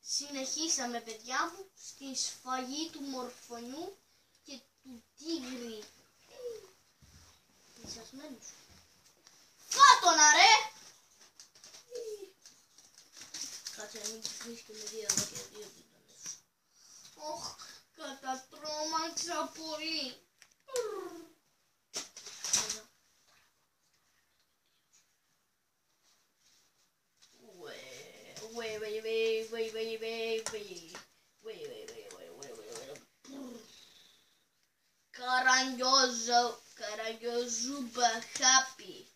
Συνεχίσαμε, παιδιά μου, στη σφαγή του μορφωνιού και του τίγρη. Μισασμένος. Φάτονα ρε! Κάτσε να μην κυκλείς και με δύο εδώ και δύο γείτονες. Ωχ, κατατρώμαξα πολύ. Καραγκιόζουμπα χάπι.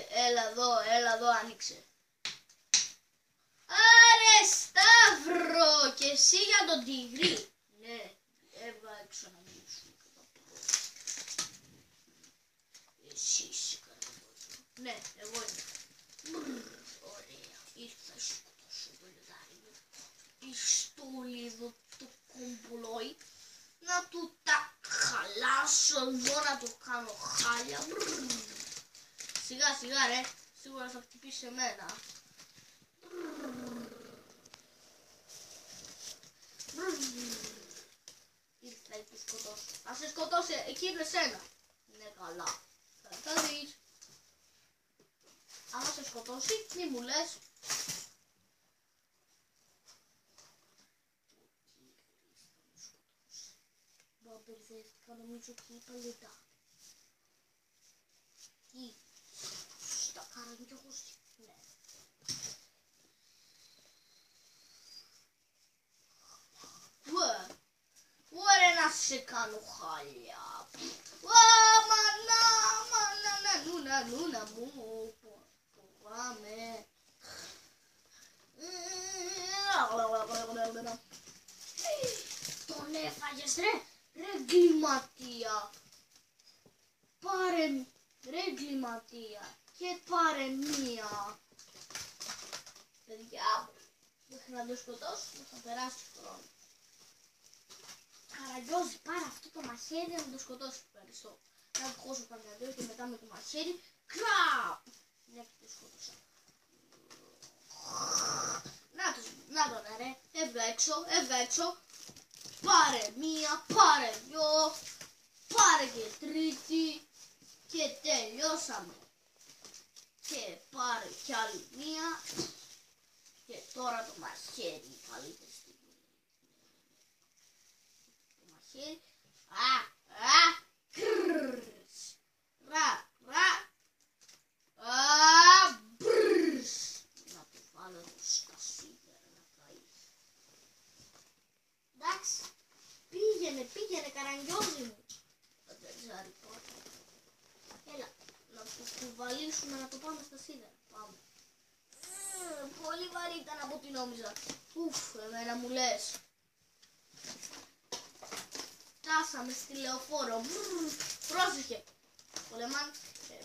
Έλα εδώ, άνοιξε. Άρε Σταύρο, και εσύ για τον τίγρη. Ναι, έβγα έξω να μιλήσουμε κατά πρώτα. Εσύ είσαι Καραγκιόζου. Ναι, εγώ είμαι. Ωραία, ήρθα σκοτώσω το λιδάρι μου. Πιστόλι εδώ το κομπολόι. Να του τα χαλάσω εδώ, να το κάνω χάλια. Σιγά σιγά ρε, σίγουρα θα χτυπήσει εμένα. Ήρθα ή του σκοτώσω. Θα σε σκοτώσει, εκεί είναι εσένα. Ναι καλά, θα δεις. Άμα σε σκοτώσει, μη μου λες. Μπερδεύτηκα, νομίζω ότι είπα λιτά. Τι, στα Καραγκιόζη, ναι. Ωραία να σε κάνω χάλια. Νούνα μου, φοβάμαι. Τον έφαγες ρε. Ρε εγκληματία, πάρε, ρε εγκληματία, και πάρε μία. Παιδιά, μέχρι να το σκοτώσω, θα περάσει χρόνο. Καραγκιόζη, πάρε αυτό το μαχαίρι να το σκοτώσει. Ευχαριστώ. Να του χώσω τα μυαλό και μετά με το μαχαίρι, κραπ. Ναι, και το σκότωσα. Να τον ρε, έβγα έξω. Πάρε μία, πάρε δυο, πάρε και τρίτη και τελειώσαμε. Και πάρε κι άλλη μία και τώρα το μαχαίρι, καλύτερη στιγμή. Το μαχαίρι, κρρρρς, μπρρρς. Να το βάλω εδώ στα σίδερα να καεί. Εντάξει. Πήγαινε Καραγκιόζη μου. Φανταζάρι πρώτα. Έλα, να το κουβαλήσουμε να το πάμε στα σίδερα. Πάμε. Πολύ βαρύ ήταν από ό,τι νόμιζα. Ουφ, εμένα μου λες. Φτάσαμε στη λεωφόρο. Πρόσεχε. Πολεμάν,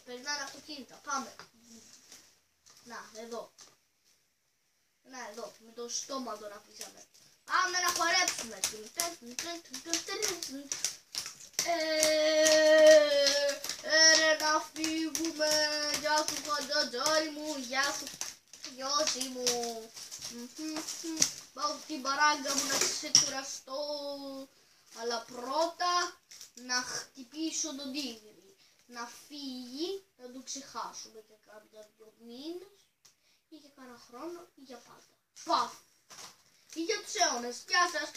περνάνε αυτοκίνητα. Πάμε. Να, εδώ. Με το στόμα τον αφήσαμε. Πάμε να χορέψουμε. Ρε να φύγουμε. Γεια σου φανταζάρι μου. Γεια σου Γιώση μου. Πάω στην παράγκα μου να ξεκουραστώ. Αλλά πρώτα να χτυπήσω τον τίγρη. Να φύγει, να το ξεχάσουμε για κάποια 2 μήνες ή για κάνα χρόνο ή για πάντα. Παφ! Ή για τους αιώνες. Γεια σας!